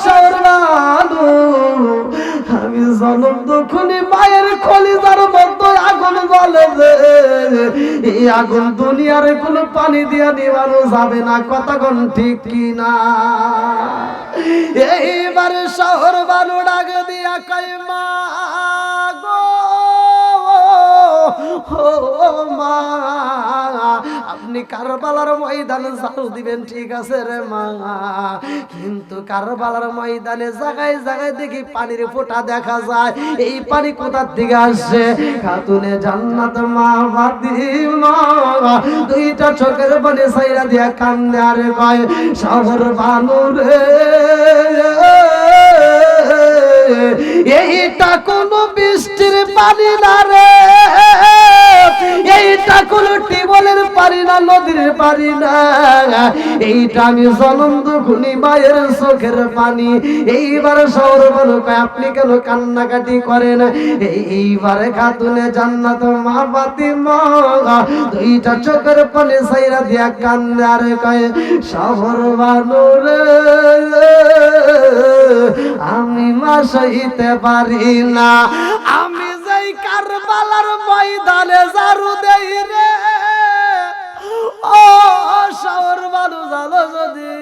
A: শহর বানু, আমি জনম দুখুনি মায়ের কলিজার মধ্যে আগুন জ্বলে, এই আগুন দুনিয়ার কোনো পানি দিয়া নিবানো যাবে না। কতক্ষণ ঠিক কিনা? এইবারে শহর বানু ডাক দিয়া কয়, মা গো ও মা, আপনি কারবালার ময়দানে ঝাড়ু দিবেন, ঠিক আছে রে মা, কিন্তু কারবালার ময়দানে জায়গায় জায়গায় দেখি পানির ফোঁটা দেখা যায়, এই পানি কোথার থেকে আসছে? খাতুনে জান্নাত মা ফাতিমা দুইটা চোখের পানি ছাইরা দিয়া কান্দে আর কয়, শহর বানু রে এইটা কোনো বৃষ্টির পানি না রে, এইটা কোনো টিবলের পারি না, নদীর পারি না, এইটা আমি জনম দুখুনি মায়ের চোখের পানি। এইবার শহর বলো আপনি কেন কান্নাকাটি করেন? এইবারে খাতুনে জান্নাত মা ফাতিমা দুইটা চোখের পানি সাইরা দিয়া কান্দে আর কয় শহর বানুরে আমি মা সইতে পারি না। আমি যাই কারবালার ময়দানে জারু দেই রে, ও শহর বানু জানো যদি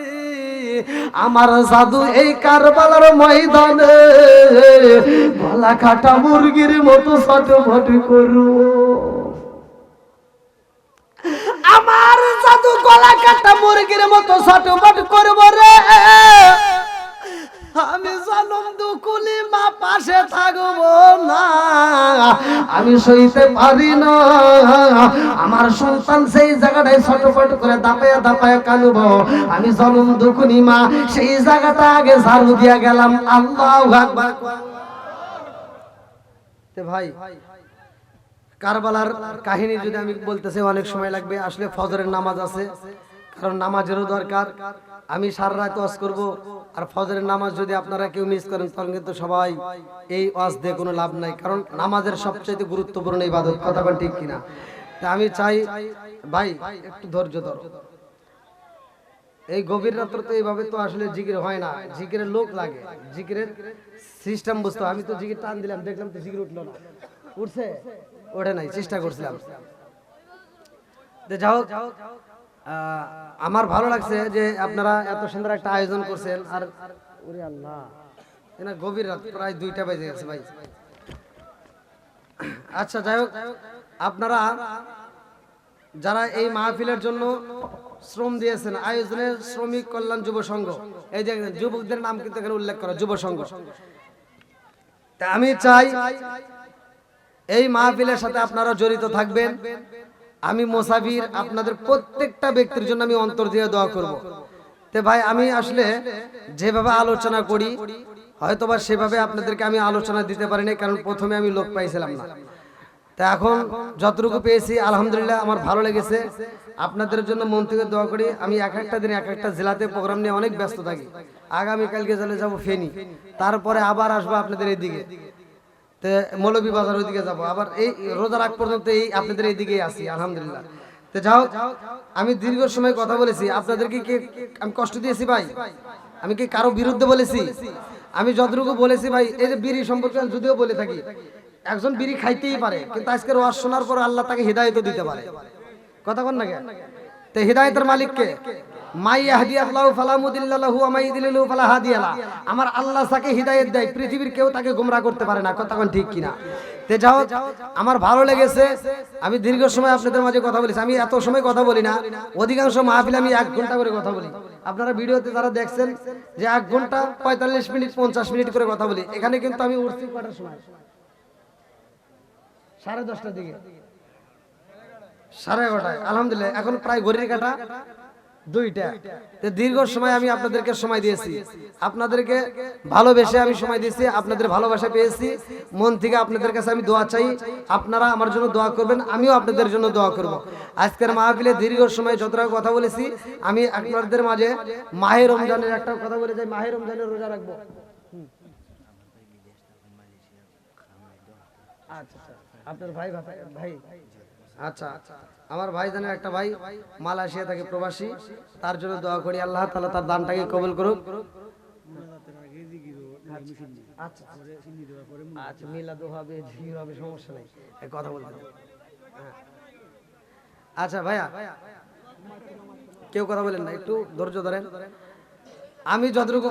A: আমার জাদু এই কারবালার ময়দানে গলা কাটা মুরগির মতো ছটফট করু, আমার জাদু গলা কাটা মুরগির মতো ছটফট করব রে। আমি জনম দুকুলি মা পাশে থাকবো না, আমি সইতে পারি না। আমার সন্তান সেই জায়গাটায় ছটফট করে দাপায়া দাপায়া কাঁদবো, আমি জনম দুকুনি মা সেই জায়গাটা আগে ঝাড়ু দিয়া গেলাম। আল্লাহু আকবার। ভাই কারবালার কাহিনী যদি আমি বলতেছি অনেক সময় লাগবে, আসলে ফজরের নামাজ আছে, কারণ নামাজেরও দরকার। আমি সারা রাত ওয়াজ করব, আর ফজরের নামাজ যদি আপনারা কেউ মিস করেন তখন কিন্তু সবাই এই ওয়াজ দিয়ে কোনো লাভ নাই, কারণ নামাজের সবচেয়ে গুরুত্বপূর্ণ ইবাদত। কথা বল ঠিক কিনা? তা আমি চাই ভাই একটু ধৈর্য ধরো। এই গভীর রাত্রে তো এইভাবে তো আসলে জিকির হয় না, জিকিরের লোক লাগে, জিকিরের সিস্টেম বুঝতে। আমি তো জিকির টান দিলাম, দেখলাম তো জিকির উঠলো না, উঠছে? ওঠে নাই, চেষ্টা করছিলাম। যাও, আমার ভালো লাগছে যে আপনারা এত সুন্দর একটা আয়োজন করছেন। আর ওরে আল্লাহ, এনা গভীর রাত, প্রায় 2টা বেজে গেছে ভাই। আচ্ছা যাই হোক, আপনারা যারা এই মাহফিলের জন্য শ্রম দিয়েছেন, আয়োজনের শ্রমিক কল্যাণ যুব সংঘ, এই যে যুবকদের নাম কিন্তু এখানে উল্লেখ করা, যুব সংঘ। তা আমি চাই এই মাহফিলের সাথে আপনারা জড়িত থাকবেন। আমি মুসাফির, আপনাদের প্রত্যেকটা ব্যক্তির জন্য আমি অন্তর দিয়ে দোয়া করব। তে ভাই আমি আসলে যেভাবে আলোচনা করি হয়তোবা সেভাবে আপনাদেরকে আমি আলোচনা দিতে পারি না, কারণ প্রথমে আমি লোক পাইছিলাম না। তা এখন যতটুকু পেয়েছি আলহামদুলিল্লাহ আমার ভালো লেগেছে। আপনাদের জন্য মন থেকে দোয়া করি। আমি এক একটা দিন এক একটা জেলাতে প্রোগ্রাম নিয়ে অনেক ব্যস্ত থাকি। আগামীকালকে চলে যাব ফেনী, তারপরে আবার আসবো আপনাদের এইদিকে, মৌলভীবাজার ওইদিকে যাবো, আবার এই রোজার আগ পর্যন্ত এই আপনাদের এইদিকেই আসি আলহামদুলিল্লাহ। তো যাও, আমি দীর্ঘ সময় কথা বলেছি, আপনাদেরকে কি আমি কষ্ট দিয়েছি ভাই? আমি কি কারো বিরুদ্ধে বলেছি? আমি যতটুকু বলেছি ভাই, এই যে বিড়ি সম্পর্কে যদিও বলে থাকি, একজন বিড়ি খাইতেই পারে, কিন্তু আজকের ওয়াজ শোনার পর আল্লাহ তাকে হিদায়ত দিতে পারে। কথা বল না কেন? তো হিদায়তের মালিক কে? মাই ইয়াহদিয়াল্লাহু ফালা মুদিল্লা লাহু ওয়া মাই ইউদ্লিলহু ফালা হাদিয়া লাহু। আমার আল্লাহ তাকে হিদায়াত দেয়, পৃথিবীর কেউ তাকে গোমরাহ করতে পারে না। কথা কোন ঠিক কিনা? তে যাও, আমার ভালো লেগেছে। আমি দীর্ঘ সময় আপনাদের মাঝে কথা বলেছি। আমি এত সময় কথা বলি না, অধিকাংশ মাহফিলে আমি 1 ঘন্টা করে কথা বলি। আপনারা ভিডিওতে যারা দেখছেন যে 1 ঘন্টা 45 মিনিট 50 মিনিট করে কথা বলি, এখানে কিন্তু আমি উঠছি কটার সময়? 10:30টার দিকে, 11:30। আলহামদুলিল্লাহ এখন প্রায় ঘড়ির কাঁটা 2টা। দীর্ঘ সময় আমি আপনাদেরকে সময় দিয়েছি, আপনাদেরকে ভালোবেসে আমি সময় দিয়েছি, আপনাদের ভালোবাসা পেয়েছি। মন থেকে আপনাদের কাছে আমি দোয়া চাই, আপনারা আমার জন্য দোয়া করবেন, আমিও আপনাদের জন্য দোয়া করব। আজকের মাহফিলে দীর্ঘ সময় যতটা কথা বলেছি, আমি আপনাদের মাঝে মাহে রমজানের একটা কথা বলে যাই। মাহে রমজানের রোজা রাখবো। আচ্ছা আপনার ভাই ভাই আচ্ছা, আমার ভাই জানেন একটা ভাই মালয়েশিয়া থেকে প্রবাসী, তার জন্য দোয়া করি আল্লাহ তাআলা তার দানটাকে কবুল করুক। আচ্ছা আচ্ছা, মিলাদও হবে, জিকির হবে, সমস্যা নেই, কথা বলতে। আচ্ছা ভাইয়া, কেউ কথা বলেন না, একটু ধৈর্য ধরেন। আমি যতটুকু